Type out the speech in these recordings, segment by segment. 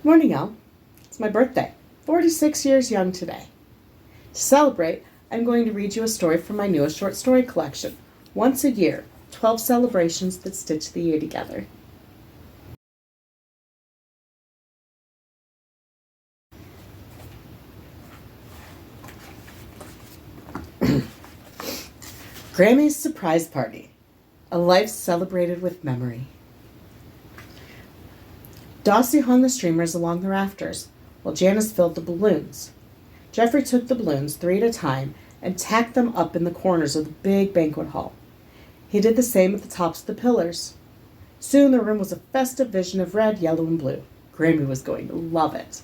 Morning, y'all. It's my birthday. 46 years young today. To celebrate, I'm going to read you a story from my newest short story collection, Once a Year, 12 Celebrations That Stitch the Year Together. Grammy's Surprise Party, a life celebrated with memory. Dossie hung the streamers along the rafters, while Janice filled the balloons. Jeffrey took the balloons 3 at a time and tacked them up in the corners of the big banquet hall. He did the same at the tops of the pillars. Soon the room was a festive vision of red, yellow, and blue. Grammy was going to love it.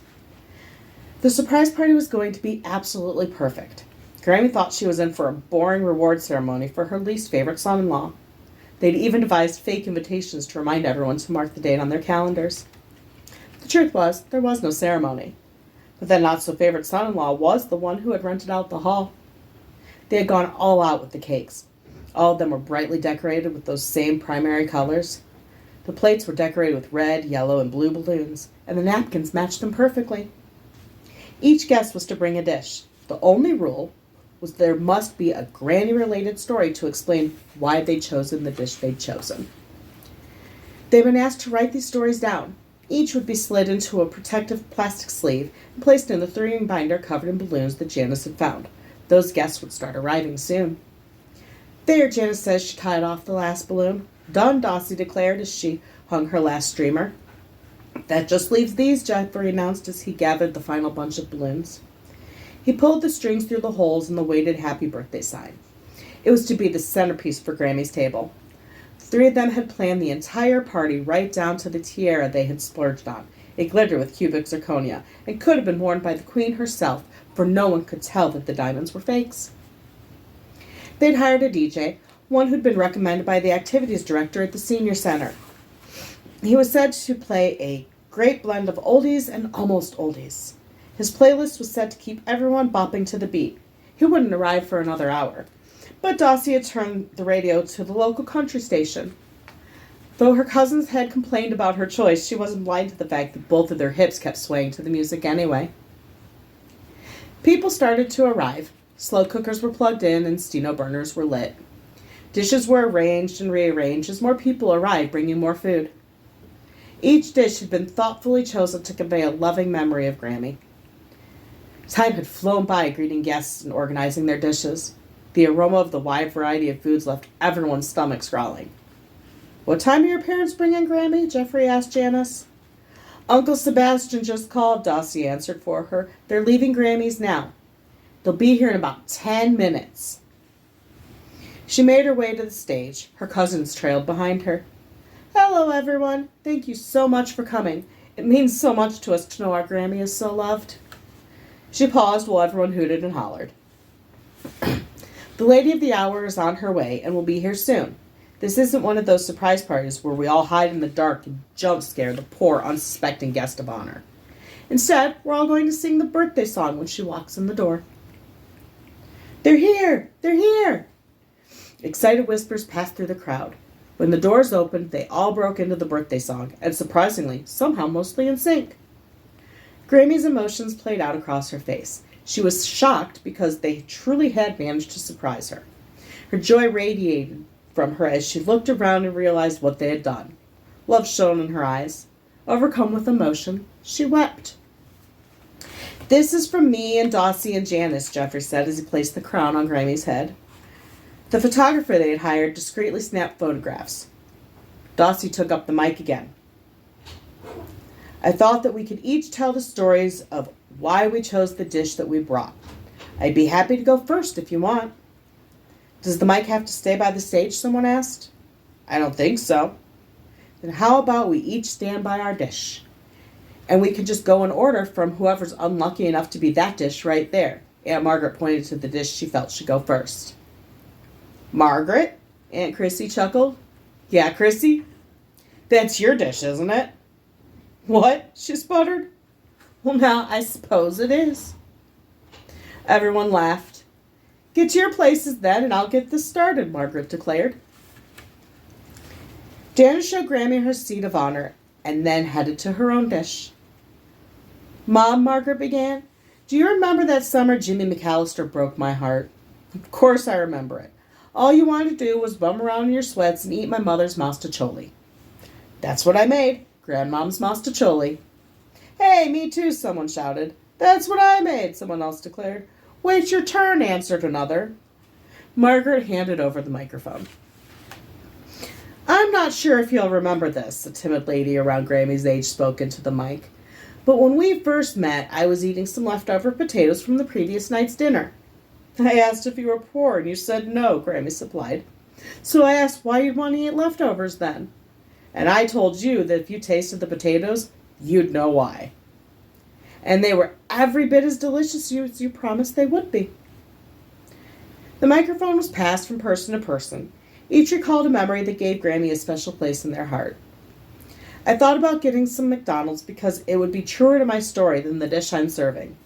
The surprise party was going to be absolutely perfect. Grammy thought she was in for a boring reward ceremony for her least favorite son-in-law. They'd even devised fake invitations to remind everyone to mark the date on their calendars. The truth was, there was no ceremony. But that not-so-favorite son-in-law was the one who had rented out the hall. They had gone all out with the cakes. All of them were brightly decorated with those same primary colors. The plates were decorated with red, yellow, and blue balloons, and the napkins matched them perfectly. Each guest was to bring a dish. The only rule was there must be a Granny-related story to explain why they'd chosen the dish they'd chosen. They'd been asked to write these stories down. Each would be slid into a protective plastic sleeve and placed in the 3-ring binder covered in balloons that Janice had found. Those guests would start arriving soon. There, Janice says she tied off the last balloon. Done, Dossie declared as she hung her last streamer. That just leaves these, Jeffrey announced as he gathered the final bunch of balloons. He pulled the strings through the holes in the weighted happy birthday sign. It was to be the centerpiece for Grammy's table. 3 of them had planned the entire party right down to the tiara they had splurged on. It glittered with cubic zirconia and could have been worn by the queen herself, for no one could tell that the diamonds were fakes. They'd hired a DJ, one who'd been recommended by the activities director at the senior center. He was said to play a great blend of oldies and almost oldies. His playlist was set to keep everyone bopping to the beat. He wouldn't arrive for another hour. But Dossie had turned the radio to the local country station. Though her cousins had complained about her choice, she wasn't blind to the fact that both of their hips kept swaying to the music anyway. People started to arrive. Slow cookers were plugged in and steno burners were lit. Dishes were arranged and rearranged as more people arrived, bringing more food. Each dish had been thoughtfully chosen to convey a loving memory of Grammy. Time had flown by greeting guests and organizing their dishes. The aroma of the wide variety of foods left everyone's stomachs growling. "What time are your parents bringing Grammy?" Jeffrey asked Janice. "Uncle Sebastian just called," Dossie answered for her. "They're leaving Grammy's now. They'll be here in about 10 minutes. She made her way to the stage. Her cousins trailed behind her. "Hello, everyone. Thank you so much for coming. It means so much to us to know our Grammy is so loved." She paused while everyone hooted and hollered. "The lady of the hour is on her way and will be here soon. This isn't one of those surprise parties where we all hide in the dark and jump scare the poor, unsuspecting guest of honor. Instead, we're all going to sing the birthday song when she walks in the door." "They're here! They're here!" Excited whispers passed through the crowd. When the doors opened, they all broke into the birthday song, and surprisingly, somehow mostly in sync. Grammy's emotions played out across her face. She was shocked because they truly had managed to surprise her. Her joy radiated from her as she looked around and realized what they had done. Love shone in her eyes. Overcome with emotion, she wept. "This is from me and Dossie and Janice," Jeffrey said as he placed the crown on Grammy's head. The photographer they had hired discreetly snapped photographs. Dossie took up the mic again. "I thought that we could each tell the stories of why we chose the dish that we brought. I'd be happy to go first if you want." "Does the mic have to stay by the stage?" someone asked. "I don't think so." "Then how about we each stand by our dish? And we can just go in order from whoever's unlucky enough to be that dish right there." Aunt Margaret pointed to the dish she felt should go first. "Margaret?" Aunt Chrissy chuckled. "Yeah, Chrissy? That's your dish, isn't it?" "What?" she sputtered. "Well, now, I suppose it is." Everyone laughed. "Get to your places then, and I'll get this started," Margaret declared. Janice showed Grammy her seat of honor and then headed to her own dish. Mom, Margaret began, do you remember that summer Jimmy McAllister broke my heart? Of course I remember it. All you wanted to do was bum around in your sweats and eat my mother's mostaccioli. That's what I made, Grandmom's mostaccioli. Hey, me too, someone shouted. That's what I made, someone else declared. Wait your turn, answered another. Margaret handed over the microphone. I'm not sure if you'll remember this, a timid lady around Grammy's age spoke into the mic. But when we first met, I was eating some leftover potatoes from the previous night's dinner. I asked if you were poor, and you said no, Grammy supplied. So I asked why you'd want to eat leftovers then. And I told you that if you tasted the potatoes, you'd know why. And they were every bit as delicious as you promised they would be. The microphone was passed from person to person. Each recalled a memory that gave Grammy a special place in their heart. I thought about getting some McDonald's because it would be truer to my story than the dish I'm serving.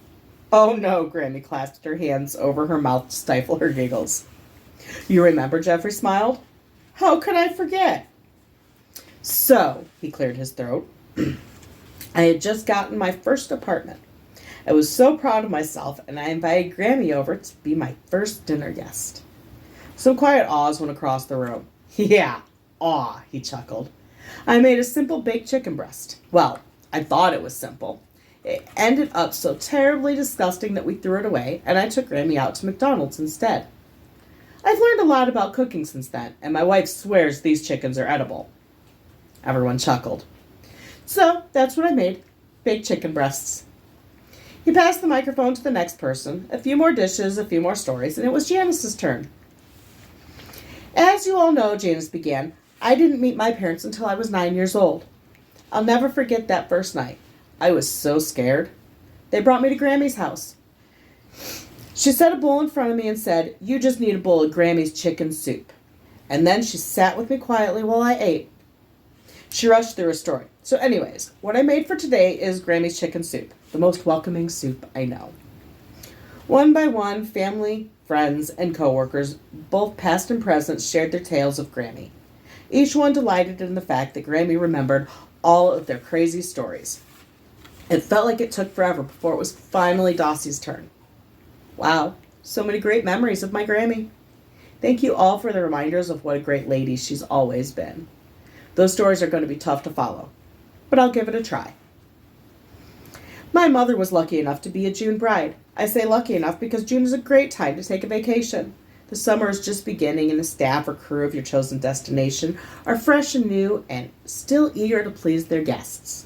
Oh no, Grammy clasped her hands over her mouth to stifle her giggles. You remember, Jeffrey smiled. How could I forget? So, he cleared his throat, I had just gotten my first apartment. I was so proud of myself, and I invited Grammy over to be my first dinner guest. Some quiet awes went across the room. Yeah, awe, he chuckled. I made a simple baked chicken breast. Well, I thought it was simple. It ended up so terribly disgusting that we threw it away, and I took Grammy out to McDonald's instead. I've learned a lot about cooking since then, and my wife swears these chickens are edible. Everyone chuckled. So, that's what I made. Baked chicken breasts. He passed the microphone to the next person. A few more dishes, a few more stories, and it was Janice's turn. As you all know, Janice began, I didn't meet my parents until I was 9 years old. I'll never forget that first night. I was so scared. They brought me to Grammy's house. She set a bowl in front of me and said, you just need a bowl of Grammy's chicken soup. And then she sat with me quietly while I ate. She rushed through her story. So anyways, what I made for today is Grammy's chicken soup, the most welcoming soup I know. One by one, family, friends, and coworkers, both past and present, shared their tales of Grammy. Each one delighted in the fact that Grammy remembered all of their crazy stories. It felt like it took forever before it was finally Dossie's turn. Wow, so many great memories of my Grammy. Thank you all for the reminders of what a great lady she's always been. Those stories are going to be tough to follow, but I'll give it a try. My mother was lucky enough to be a June bride. I say lucky enough because June is a great time to take a vacation. The summer is just beginning and the staff or crew of your chosen destination are fresh and new and still eager to please their guests.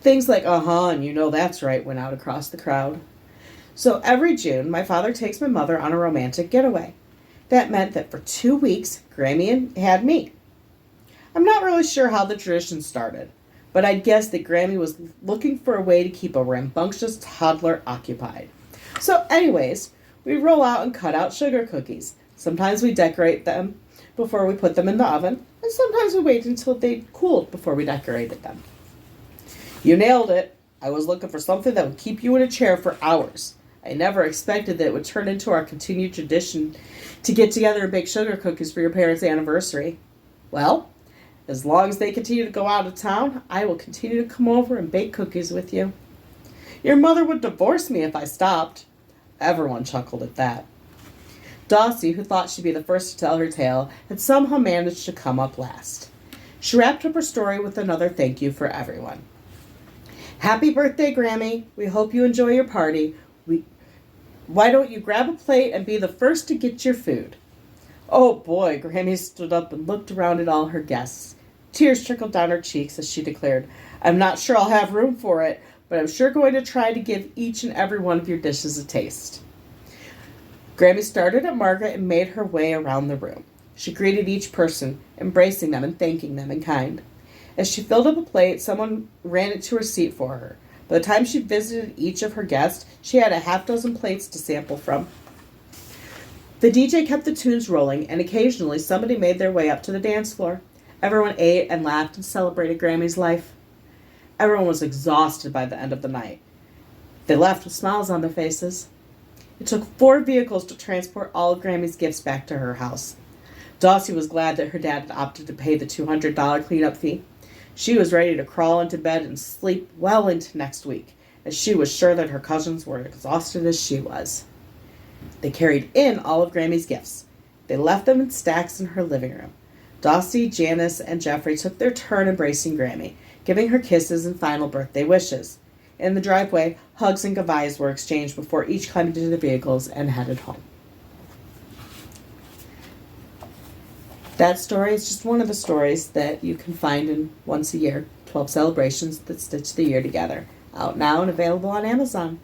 Things like, and you know that's right, went out across the crowd. So every June, my father takes my mother on a romantic getaway. That meant that for 2 weeks, Grammy had me. I'm not really sure how the tradition started, but I'd guess that Grammy was looking for a way to keep a rambunctious toddler occupied. So anyways, we roll out and cut out sugar cookies. Sometimes we decorate them before we put them in the oven, and sometimes we wait until they cooled before we decorated them. You nailed it. I was looking for something that would keep you in a chair for hours. I never expected that it would turn into our continued tradition to get together and bake sugar cookies for your parents' anniversary. Well, as long as they continue to go out of town, I will continue to come over and bake cookies with you. Your mother would divorce me if I stopped. Everyone chuckled at that. Dossie, who thought she'd be the first to tell her tale, had somehow managed to come up last. She wrapped up her story with another thank you for everyone. Happy birthday, Grammy. We hope you enjoy your party. Why don't you grab a plate and be the first to get your food? Oh boy, Grammy stood up and looked around at all her guests. Tears trickled down her cheeks as she declared, I'm not sure I'll have room for it, but I'm sure going to try to give each and every one of your dishes a taste. Grammy started at Margaret and made her way around the room. She greeted each person, embracing them and thanking them in kind. As she filled up a plate, someone ran it to her seat for her. By the time she visited each of her guests, she had a half-dozen plates to sample from. The DJ kept the tunes rolling, and occasionally somebody made their way up to the dance floor. Everyone ate and laughed and celebrated Grammy's life. Everyone was exhausted by the end of the night. They left with smiles on their faces. It took 4 vehicles to transport all of Grammy's gifts back to her house. Dossie was glad that her dad had opted to pay the $200 cleanup fee. She was ready to crawl into bed and sleep well into next week, as she was sure that her cousins were exhausted as she was. They carried in all of Grammy's gifts. They left them in stacks in her living room. Dossie, Janice, and Jeffrey took their turn embracing Grammy, giving her kisses and final birthday wishes. In the driveway, hugs and goodbyes were exchanged before each climbed into their vehicles and headed home. That story is just one of the stories that you can find in Once a Year, 12 celebrations that stitch the year together. Out now and available on Amazon.